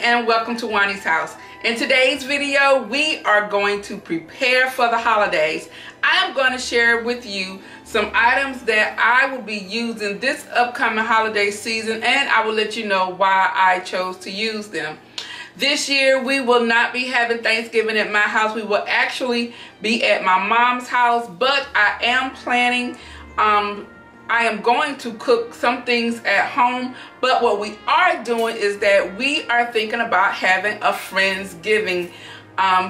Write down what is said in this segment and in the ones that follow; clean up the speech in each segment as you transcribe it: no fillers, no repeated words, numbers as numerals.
and welcome to Juani's house. In today's video, we are going to prepare for the holidays. I am going to share with you some items that I will be using this upcoming holiday season, and I will let you know why I chose to use them. This year, we will not be having Thanksgiving at my house. We will actually be at my mom's house, but I am planning I am going to cook some things at home, but what we are doing is that we are thinking about having a Friendsgiving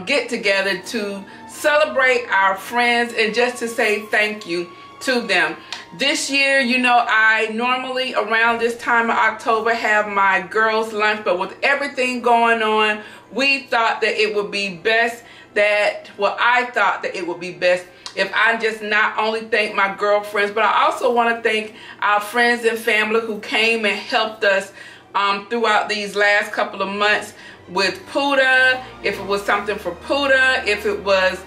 get together to celebrate our friends and just to say thank you to them. This year, you know, I normally around this time of October have my girls' lunch, but with everything going on, we thought that it would be best I thought that it would be best if I just not only thank my girlfriends, but I also want to thank our friends and family who came and helped us throughout these last couple of months with Puda, if it was something for Puda, if it was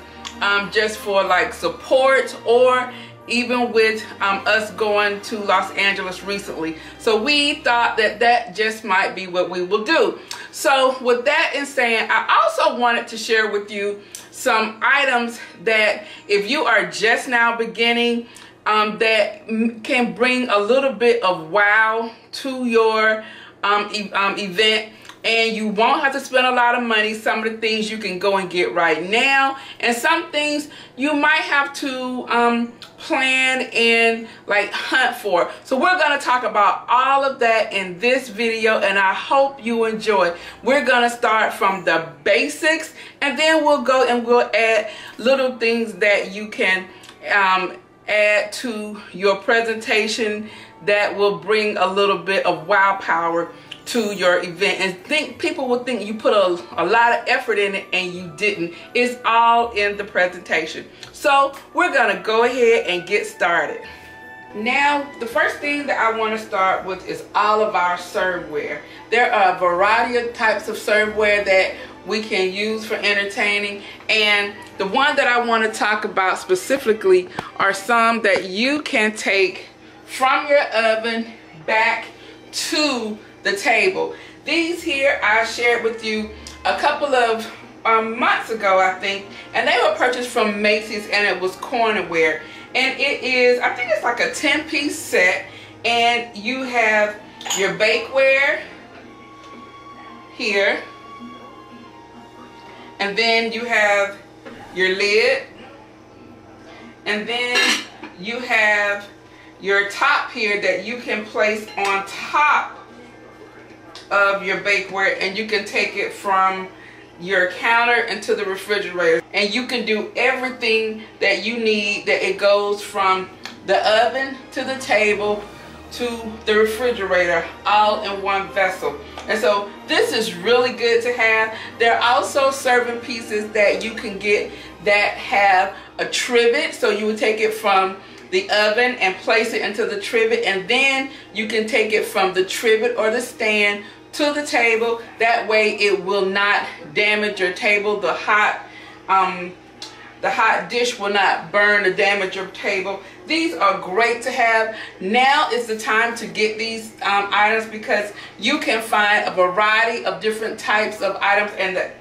just for like support, or even with us going to Los Angeles recently. So we thought that that just might be what we will do. So with that in saying, I also wanted to share with you some items that if you are just now beginning, that can bring a little bit of wow to your event, and you won't have to spend a lot of money. Some of the things you can go and get right now, and some things you might have to plan and like hunt for. So we're going to talk about all of that in this video, and I hope you enjoy. We're going to start from the basics, and then we'll go and we'll add little things that you can add to your presentation that will bring a little bit of wow power to your event. And people will think you put a lot of effort in it, and you didn't. It's all in the presentation. So we're gonna go ahead and get started. Now, the first thing that I want to start with is all of our serveware. There are a variety of types of serveware that we can use for entertaining, and the one that I want to talk about specifically are some that you can take from your oven back to the table. These here I shared with you a couple of months ago, I think, and they were purchased from Macy's, and it was cornerware, and it is, I think it's like a 10-piece set, and you have your bakeware here, and then you have your lid, and then you have your top here that you can place on top of your bakeware, and you can take it from your counter into the refrigerator, and you can do everything that you need, that it goes from the oven to the table to the refrigerator all in one vessel. And so this is really good to have. There are also serving pieces that you can get that have a trivet, so you would take it from the oven and place it into the trivet, and then you can take it from the trivet or the stand to the table. That way it will not damage your table. The hot dish will not burn or damage your table. These are great to have. Now is the time to get these items, because you can find a variety of different types of items,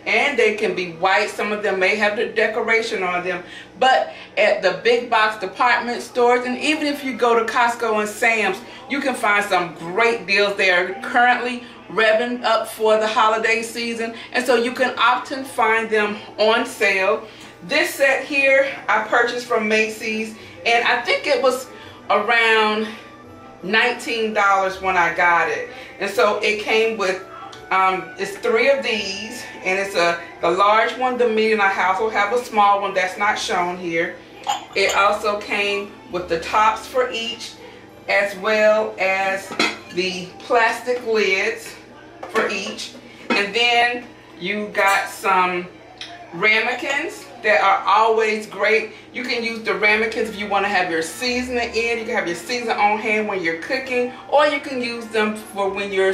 and they can be white. Some of them may have the decoration on them, but at the big box department stores, and even if you go to Costco and Sam's, you can find some great deals. They are currently revving up for the holiday season, and so you can often find them on sale. This set here I purchased from Macy's, and I think it was around $19 when I got it. And so it came with it's 3 of these, and it's the large one, the medium. I also have a small one that's not shown here. It also came with the tops for each, as well as the plastic lids for each, and then you got some ramekins that are always great. You can use the ramekins if you want to have your seasoning in. You can have your seasoning on hand when you're cooking, or you can use them for when you're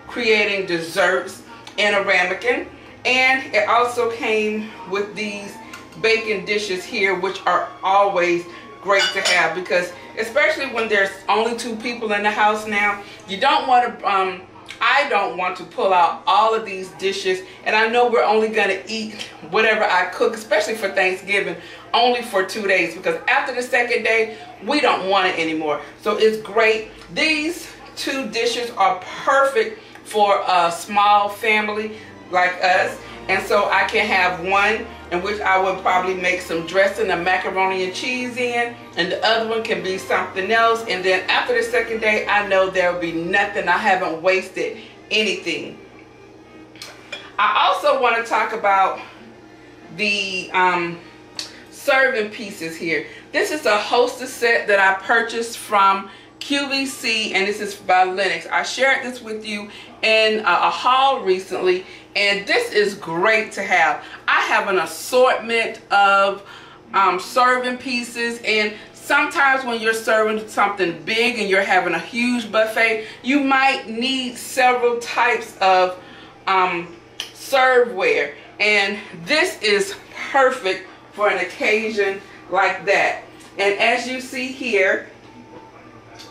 creating desserts in a ramekin. And it also came with these baking dishes here, which are always great to have, because especially when there's only 2 people in the house now, you don't want to I don't want to pull out all of these dishes, and I know we're only going to eat whatever I cook, especially for Thanksgiving, only for 2 days, because after the second day we don't want it anymore. So it's great. These 2 dishes are perfect for a small family like us, and so I can have one in which I would probably make some dressing and macaroni and cheese in, and the other one can be something else. And then after the second day, I know there will be nothing. I haven't wasted anything. I also want to talk about the serving pieces here. This is a hostess set that I purchased from QVC, and this is by Lennox. I shared this with you in a haul recently, and this is great to have. I have an assortment of serving pieces, and sometimes when you're serving something big and you're having a huge buffet, you might need several types of serveware, and this is perfect for an occasion like that. And as you see here,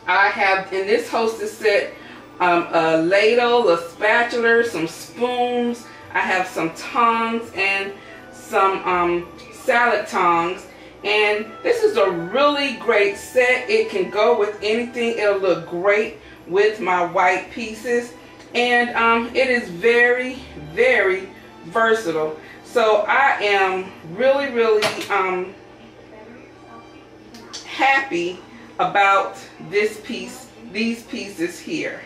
I have in this hostess set a ladle, a spatula, some spoons. I have some tongs and some salad tongs. And this is a really great set. It can go with anything. It'll look great with my white pieces. And it is very, very versatile. So I am really, really happy about this piece, these pieces here.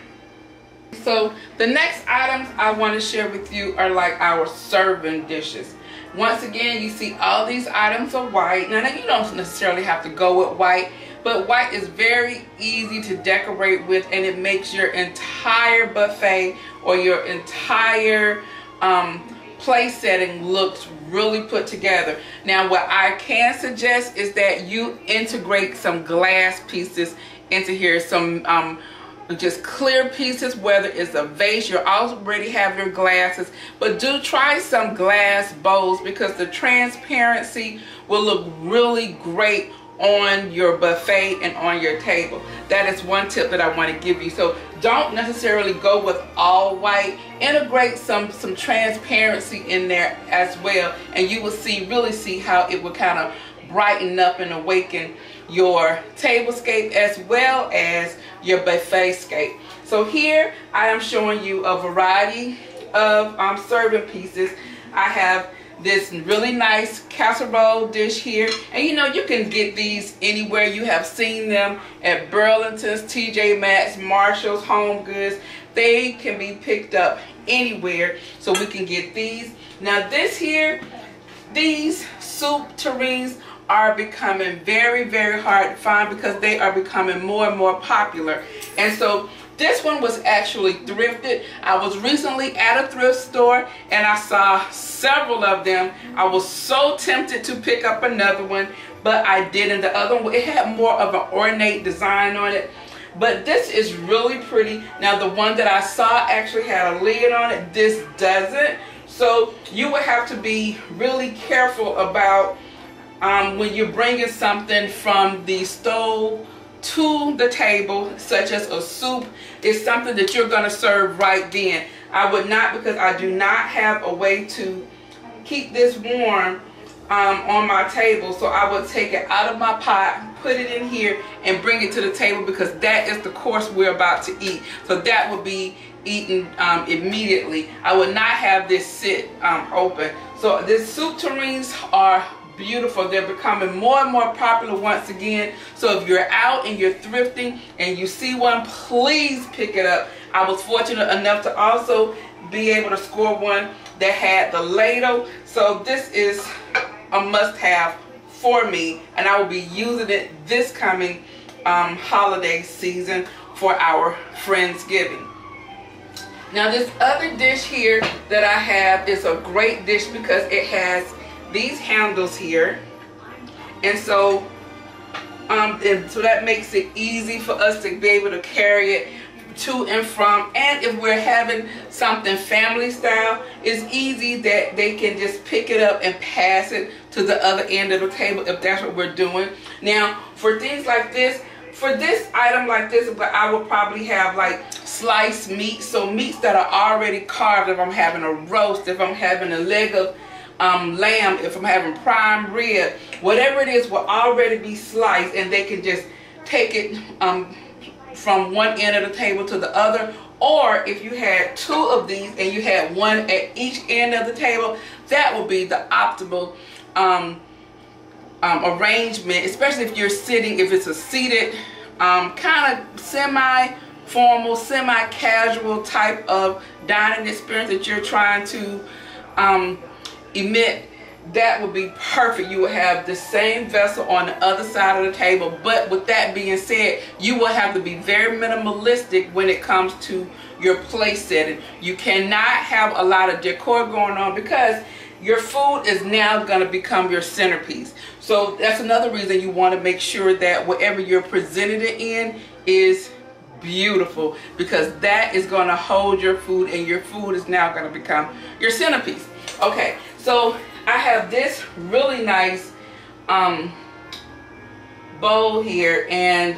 So the next items I want to share with you are like our serving dishes. Once again, you see all these items are white. Now you don't necessarily have to go with white, but white is very easy to decorate with, and it makes your entire buffet or your entire place setting looks really put together. Now what I can suggest is that you integrate some glass pieces into here, some just clear pieces, whether it's a vase. You already have your glasses, but do try some glass bowls because the transparency will look really great on your buffet and on your table. That is one tip that I want to give you. So don't necessarily go with all white. Integrate some transparency in there as well, and you will really see how it will kind of brighten up and awaken your tablescape as well as your buffet scape. So here I am showing you a variety of serving pieces. I have this really nice casserole dish here, and you know you can get these anywhere. You have seen them at Burlington's, TJ Maxx, Marshall's, Home Goods. They can be picked up anywhere, so we can get these. Now this here, these soup tureens are becoming very, very hard to find because they are becoming more and more popular. And so this one was actually thrifted. I was recently at a thrift store and I saw several of them. I was so tempted to pick up another one, but I didn't. The other one, it had more of an ornate design on it. But this is really pretty. Now the one that I saw actually had a lid on it. This doesn't. So you would have to be really careful about when you're bringing something from the stove to the table, such as a soup. It's something that you're going to serve right then. I would not, because I do not have a way to keep this warm on my table. So I would take it out of my pot, put it in here, and bring it to the table, because that is the course we're about to eat. So that would be eaten immediately. I would not have this sit open. So the soup tureens are beautiful. They're becoming more and more popular once again. So if you're out and you're thrifting and you see one, please pick it up. I was fortunate enough to also be able to score one that had the ladle. So this is a must-have for me, and I will be using it this coming holiday season for our Friendsgiving. Now this other dish here that I have is a great dish because it has these handles here, and so that makes it easy for us to be able to carry it to and from. And if we're having something family style, it's easy that they can just pick it up and pass it to the other end of the table if that's what we're doing. Now for things like this, for this item like this, I would probably have like sliced meat, so meats that are already carved. If I'm having a roast, if I'm having a leg of lamb, if I'm having prime rib, whatever it is will already be sliced, and they can just take it from one end of the table to the other. Or if you had 2 of these and you had one at each end of the table, that would be the optimal arrangement, especially if you're sitting, if it's a seated kind of semi-formal, semi-casual type of dining experience that you're trying to emit. That would be perfect. You will have the same vessel on the other side of the table, but with that being said, you will have to be very minimalistic when it comes to your place setting. You cannot have a lot of decor going on because your food is now going to become your centerpiece. So that's another reason you want to make sure that whatever you're presenting it in is beautiful, because that is going to hold your food, and your food is now going to become your centerpiece. Okay, so I have this really nice bowl here, and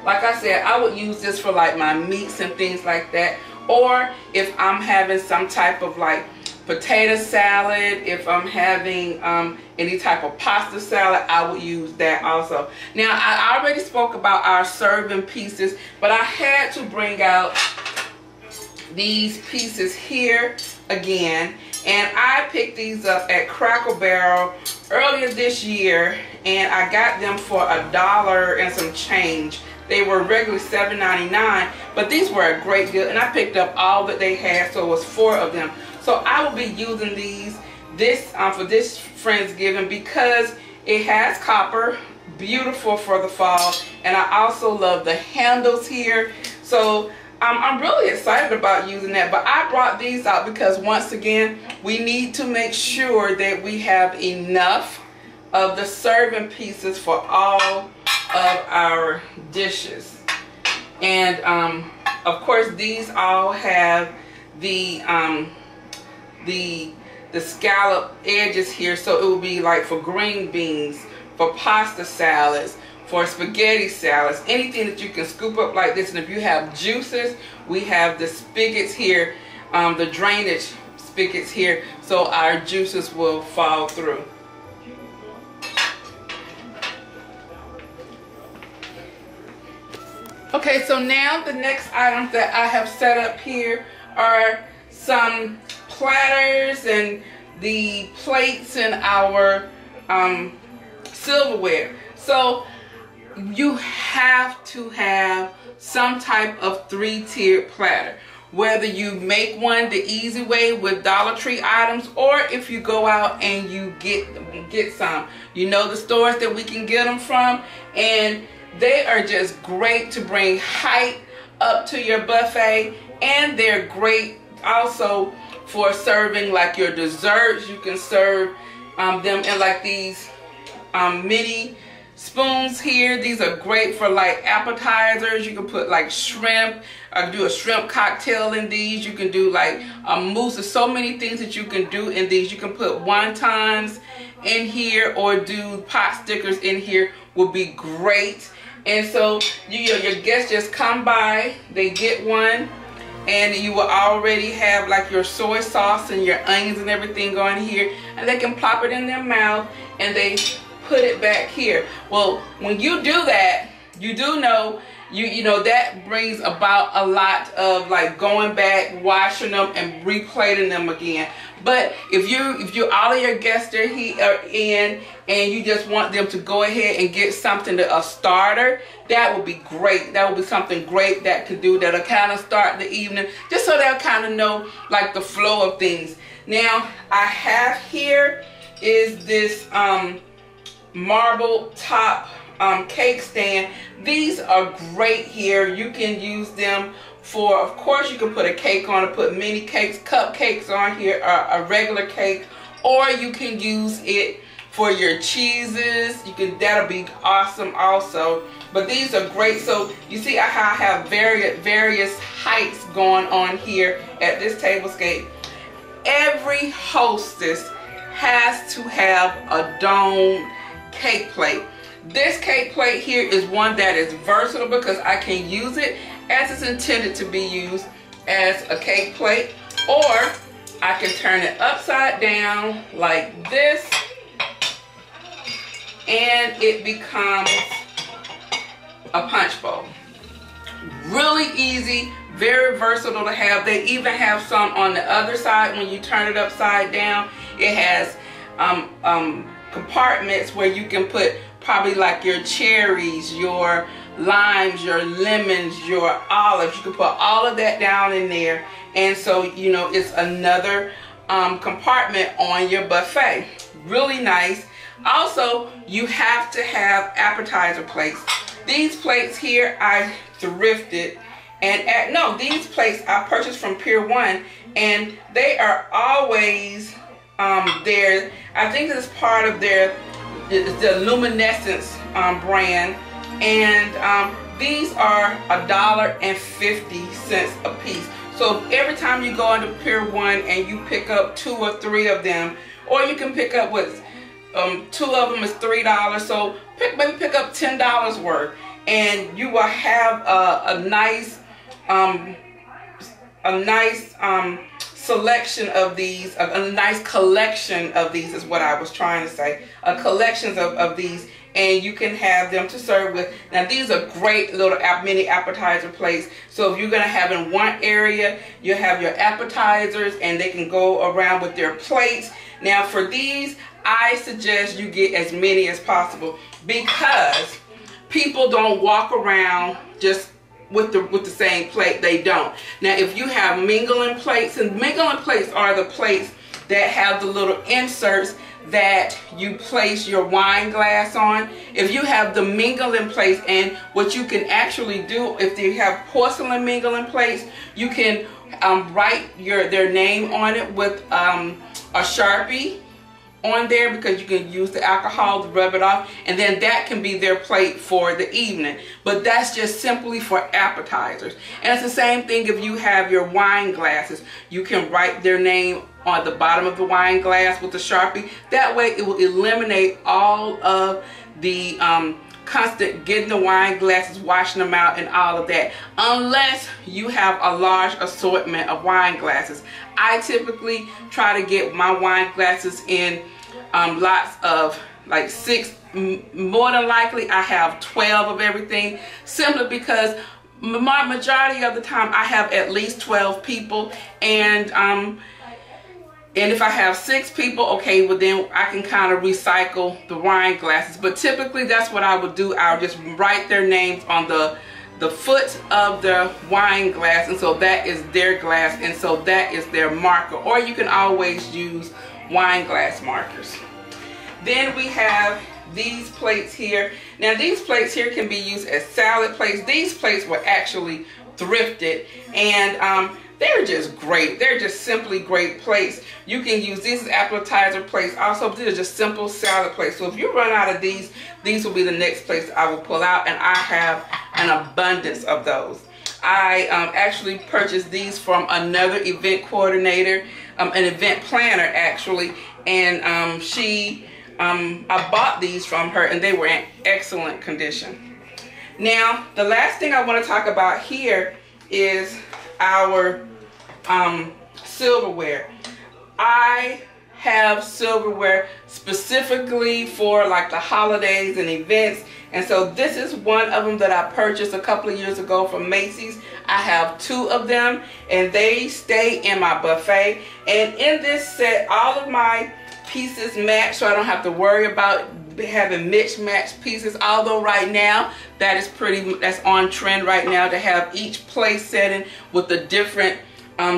like I said, I would use this for like my meats and things like that, or if I'm having some type of like potato salad, if I'm having any type of pasta salad, I would use that also. Now, I already spoke about our serving pieces, but I had to bring out these pieces here again, and I picked these up at Cracker Barrel earlier this year, and I got them for $1 and some change. They were regularly $7.99, but these were a great deal, and I picked up all that they had, so it was 4 of them. So I will be using this for this Friendsgiving because it has copper, beautiful for the fall, and I also love the handles here. So I'm really excited about using that, but I brought these out because once again, we need to make sure that we have enough of the serving pieces for all of our dishes. And of course, these all have the scallop edges here, so it will be like for green beans, for pasta salads, for spaghetti salads, anything that you can scoop up like this. And if you have juices, we have the spigots here, the drainage spigots here, so our juices will fall through. Okay, so now the next items that I have set up here are some platters and the plates and our silverware. So you have to have some type of 3-tiered platter, whether you make one the easy way with Dollar Tree items, or if you go out and you get some. You know the stores that we can get them from, and they are just great to bring height up to your buffet, and they're great also for serving like your desserts. You can serve them in like these mini spoons here. These are great for like appetizers. You can put like shrimp, do a shrimp cocktail in these. You can do like a mousse. There's so many things that you can do in these. You can put wontons in here or do pot stickers in here, will be great. And so your guests just come by, they get one, and you will already have like your soy sauce and your onions and everything going here, and they can plop it in their mouth and they put it back here. Well, when you do that, you do know you know that brings about a lot of like going back, washing them and replating them again. But if you all of your guests are in and you just want them to go ahead and get something a starter, that would be great. That would be something great that could do that'll kind of start the evening, just so they'll kind of know like the flow of things. Now I have here is this marble top cake stand. These are great here. You can use them for, of course, you can put a cake on it, put mini cakes, cupcakes on here, a regular cake, or you can use it for your cheeses. You can, that'll be awesome also. But these are great. So you see I have various heights going on here at this tablescape. Every hostess has to have a domed cake plate. This cake plate here is one that is versatile because I can use it as it's intended to be used as a cake plate, or I can turn it upside down like this and it becomes a punch bowl. Really easy, very versatile to have. They even have some on the other side. When you turn it upside down, it has compartments where you can put probably like your cherries, your limes, your lemons, your olives. You can put all of that down in there, and so you know it's another compartment on your buffet. Really nice. Also, you have to have appetizer plates. These plates here I thrifted, and these plates I purchased from Pier 1, and they are always there. I think it's part of the Luminescence brand, and these are $1.50 a piece. So every time you go into Pier 1 and you pick up 2 or 3 of them, or you can pick up 2 of them is $3, so maybe pick up $10 worth, and you will have a nice selection of these, a nice collection of these is what I was trying to say, a collection of these, and you can have them to serve with. Now these are great little mini appetizer plates, so if you're going to have in one area, you have your appetizers and they can go around with their plates. Now for these, I suggest you get as many as possible because people don't walk around just with the same plate. They don't. Now if you have mingling plates, and mingling plates are the plates that have the little inserts that you place your wine glass on. If you have the mingling plates, and what you can actually do, if you have porcelain mingling plates, you can write their name on it with a Sharpie on there, because you can use the alcohol to rub it off, and then that can be their plate for the evening. But that's just simply for appetizers. And it's the same thing if you have your wine glasses. You can write their name on the bottom of the wine glass with the Sharpie. That way it will eliminate all of the constant getting the wine glasses, washing them out, and all of that, unless you have a large assortment of wine glasses. I typically try to get my wine glasses in lots of like 6. More than likely I have 12 of everything, simply because my majority of the time I have at least 12 people, and if I have 6 people, okay, well then I can kind of recycle the wine glasses. But typically that's what I would do. I would just write their names on the foot of the wine glass, and so that is their glass, and so that is their marker. Or you can always use wine glass markers. Then we have these plates here. Now these plates here can be used as salad plates. These plates were actually thrifted, and they're just great. They're just simply great plates. You can use these as appetizer plates. Also, these are just simple salad plates. So if you run out of these will be the next plates I will pull out, and I have an abundance of those. I actually purchased these from another event coordinator, an event planner actually, and I bought these from her, and they were in excellent condition. Now, the last thing I want to talk about here is our silverware. I have silverware specifically for like the holidays and events, and so this is one of them that I purchased a couple of years ago from Macy's. I have 2 of them, and they stay in my buffet. And in this set, all of my pieces match, so I don't have to worry about having mismatched pieces. Although right now that's on trend right now, to have each place setting with a different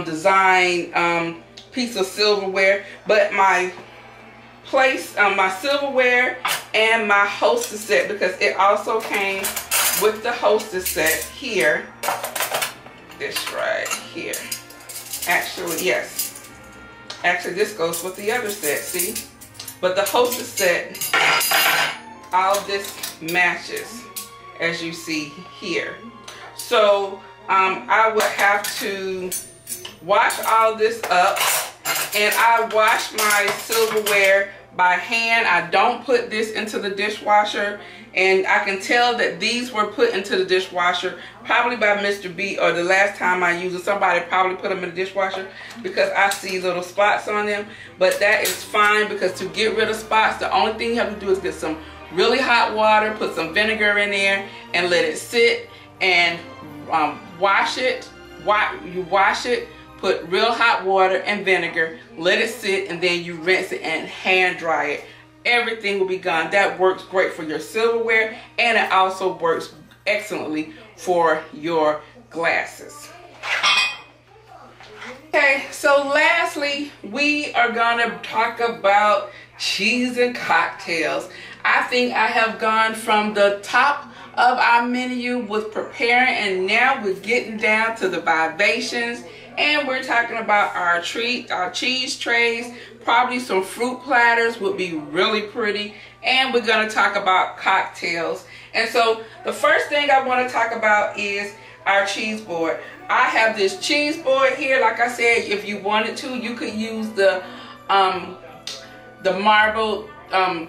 design piece of silverware. But my silverware and my hostess set, because it also came with the hostess set here, this right here. Actually, yes, actually this goes with the other set, see? But the hostess set, all of this matches, as you see here. So I would have to wash all this up, and I wash my silverware by hand. I don't put this into the dishwasher, and I can tell that these were put into the dishwasher probably by Mr. B, or the last time I used it, somebody probably put them in the dishwasher because I see little spots on them. But that is fine, because to get rid of spots, the only thing you have to do is get some really hot water, put some vinegar in there, and let it sit, and wash it. You wash it, put real hot water and vinegar, let it sit, and then you rinse it and hand dry it. Everything will be gone. That works great for your silverware, and it also works excellently for your glasses. Okay, so lastly, we are gonna talk about cheese and cocktails. I think I have gone from the top of our menu with preparing, and now we're getting down to the libations, and we're talking about our cheese trays. Probably some fruit platters would be really pretty, and we're going to talk about cocktails. And so the first thing I want to talk about is our cheese board. I have this cheese board here. Like I said, if you wanted to, you could use the marble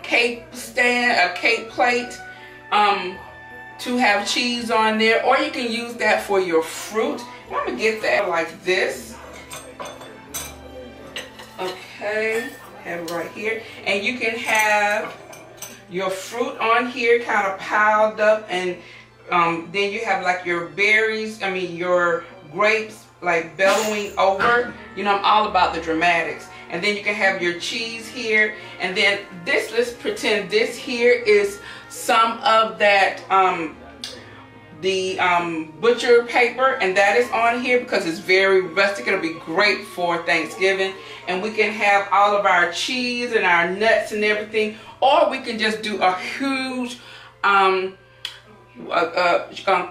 cake stand, a cake plate, to have cheese on there, or you can use that for your fruit. I'm gonna get that like this. Okay, have it right here, and you can have your fruit on here kind of piled up, and then you have like your berries, your grapes like bellowing over. You know, I'm all about the dramatics. And then you can have your cheese here, and then this, let's pretend this here is some of that butcher paper, and that is on here because it's very rustic. It'll be great for Thanksgiving, and we can have all of our cheese and our nuts and everything, or we can just do a huge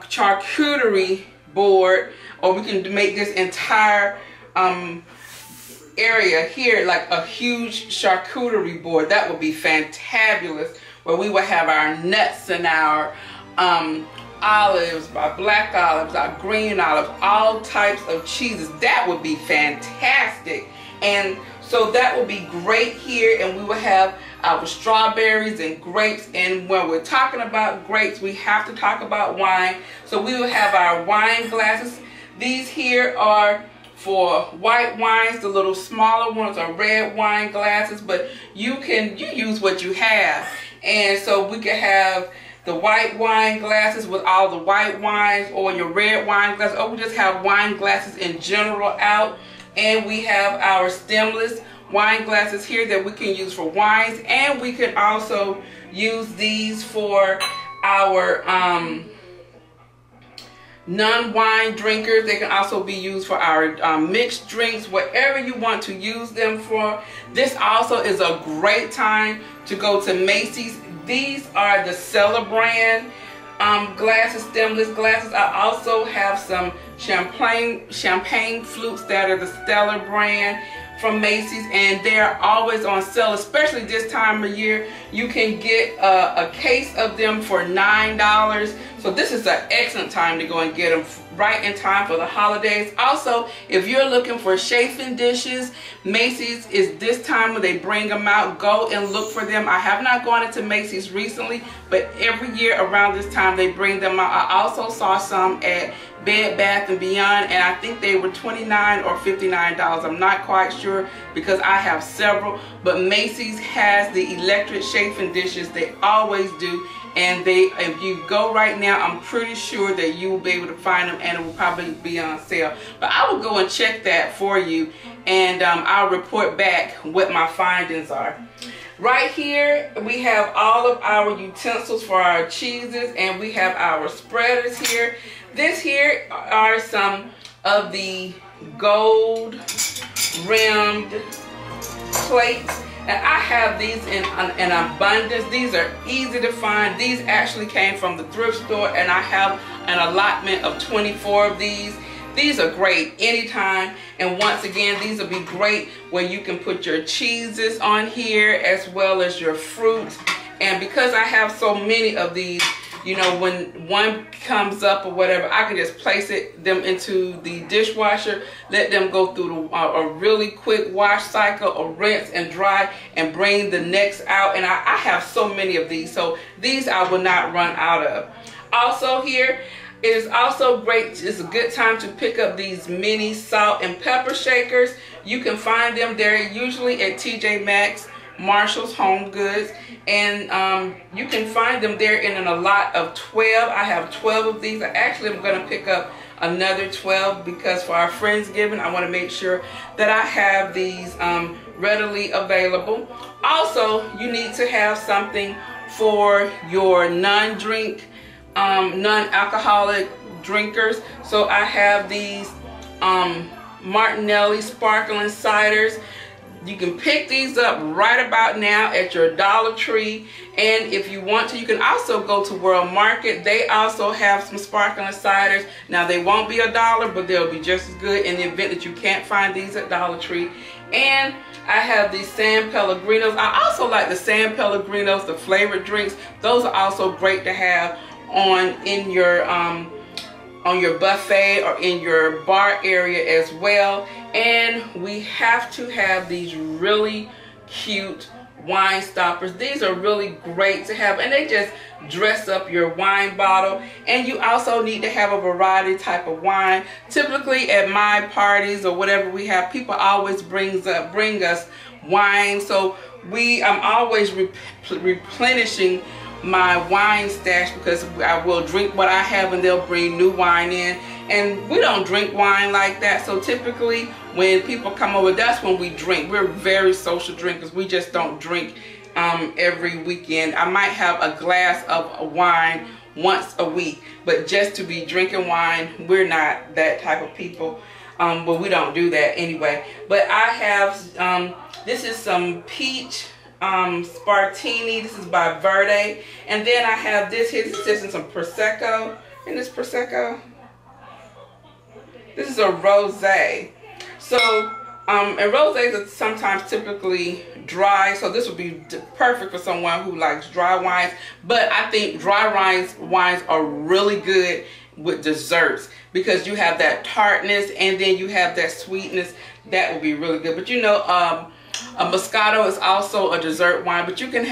charcuterie board, or we can make this entire area here like a huge charcuterie board. That would be fantabulous, where we will have our nuts and our olives, our black olives, our green olives, all types of cheeses. That would be fantastic. And so that would be great here, and we will have our strawberries and grapes. And when we're talking about grapes, we have to talk about wine. So we will have our wine glasses. These here are for white wines. The little smaller ones are red wine glasses, but you use what you have. And so we could have the white wine glasses with all the white wines, or your red wine glasses, or we just have wine glasses in general out. And we have our stemless wine glasses here that we can use for wines, and we can also use these for our non-wine drinkers. They can also be used for our mixed drinks, whatever you want to use them for. This also is a great time to go to Macy's. These are the Cellar brand glasses, stemless glasses. I also have some champagne flutes that are the Stellar brand from Macy's, and they're always on sale, especially this time of year. You can get a case of them for $9. So this is an excellent time to go and get them right in time for the holidays. Also, if you're looking for chafing dishes, Macy's is this time when they bring them out. Go and look for them. I have not gone into Macy's recently, but every year around this time they bring them out. I also saw some at Bed Bath & Beyond, and I think they were $29 or $59. I'm not quite sure because I have several, but Macy's has the electric chafing dishes. They always do, and if you go right now, I'm pretty sure that you will be able to find them, and it will probably be on sale. But I will go and check that for you, and I'll report back what my findings are. Right here, we have all of our utensils for our cheeses, and we have our spreaders here. This here are some of the gold rimmed plates, and I have these in abundance. These are easy to find. These actually came from the thrift store, and I have an allotment of 24 of these. These are great anytime, and once again, these will be great where you can put your cheeses on here as well as your fruit. And because I have so many of these, you know, when one comes up or whatever, I can just place them into the dishwasher, let them go through a really quick wash cycle or rinse and dry, and bring the next out. And I have so many of these, so these I will not run out of. Also here, it is also great, it's a good time to pick up these mini salt and pepper shakers. You can find them there usually at TJ Maxx, Marshall's, Home Goods, and you can find them there in a lot of 12. I have 12 of these. I actually am going to pick up another 12 because for our Friendsgiving, I want to make sure that I have these readily available. Also, you need to have something for your non-alcoholic drinkers. So I have these Martinelli sparkling ciders. You can pick these up right about now at your Dollar Tree, and if you want to, you can also go to World Market. They also have some sparkling ciders. Now they won't be $1, but they'll be just as good in the event that you can't find these at Dollar Tree. And I have these San Pellegrinos. I also like the San Pellegrinos, the flavored drinks. Those are also great to have on your buffet or in your bar area as well. And we have to have these really cute wine stoppers. These are really great to have, and they just dress up your wine bottle. And you also need to have a variety type of wine. Typically at my parties or whatever we have, people always bring us wine, so I'm always replenishing my wine stash because I will drink what I have and they'll bring new wine in, and we don't drink wine like that. So typically when people come over, that's when we drink. We're very social drinkers. We just don't drink every weekend. I might have a glass of wine once a week, but just to be drinking wine, we're not that type of people. But we don't do that anyway. But I have this is some peach Spartini. This is by Verde. And then I have this here. This is some Prosecco. And this Prosecco, this is a rosé. So and rosés are sometimes typically dry, so this would be perfect for someone who likes dry wines. But I think dry wines are really good with desserts because you have that tartness and then you have that sweetness. That would be really good. But you know, a Moscato is also a dessert wine, but you can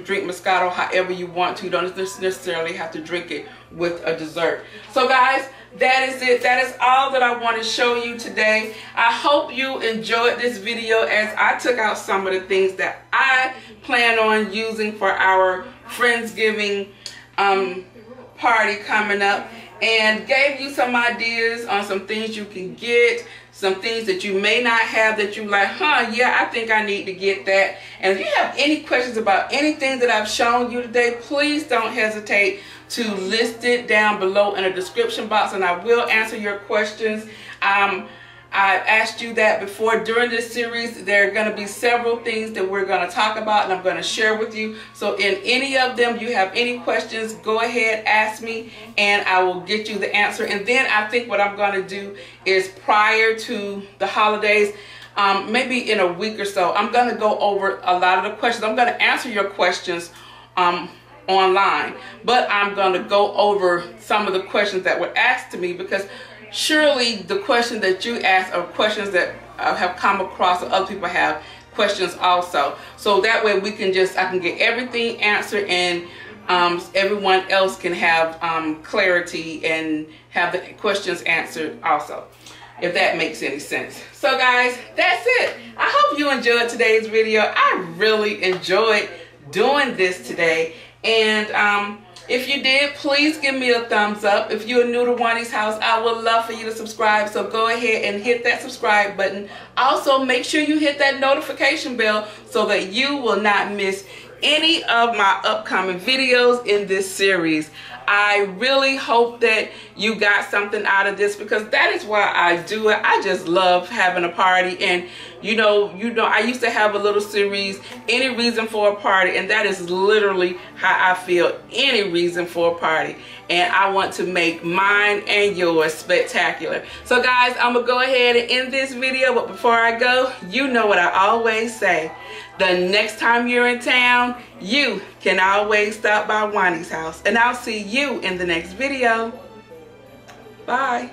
drink Moscato however you want to. You don't necessarily have to drink it with a dessert. So guys, that is it. That is all that I want to show you today. I hope you enjoyed this video as I took out some of the things that I plan on using for our Friendsgiving party coming up, and gave you some ideas on some things you can get, some things that you may not have that you like, yeah, I think I need to get that. And if you have any questions about anything that I've shown you today, please don't hesitate to list it down below in the description box, and I will answer your questions. I asked you that before. During this series, there are going to be several things that we're going to talk about and I'm going to share with you. So in any of them, you have any questions, go ahead, ask me, and I will get you the answer. And then I think what I'm going to do is prior to the holidays, maybe in a week or so, I'm going to go over a lot of the questions. I'm going to answer your questions online, but I'm going to go over some of the questions that were asked to me, because surely the questions that you ask are questions that have come across, or other people have questions also. So that way we can I can get everything answered, and everyone else can have clarity and have the questions answered also, if that makes any sense. So guys, that's it. I hope you enjoyed today's video. I really enjoyed doing this today, and if you did, please give me a thumbs up. If you're new to Juani's house, I would love for you to subscribe. So go ahead and hit that subscribe button. Also, make sure you hit that notification bell so that you will not miss any of my upcoming videos in this series. I really hope that you got something out of this, because that is why I do it. I just love having a party, and You know, I used to have a little series, Any Reason for a Party, and that is literally how I feel, any reason for a party. And I want to make mine and yours spectacular. So guys, I'm gonna go ahead and end this video, but before I go, you know what I always say. The next time you're in town, you can always stop by Juani's house. And I'll see you in the next video. Bye.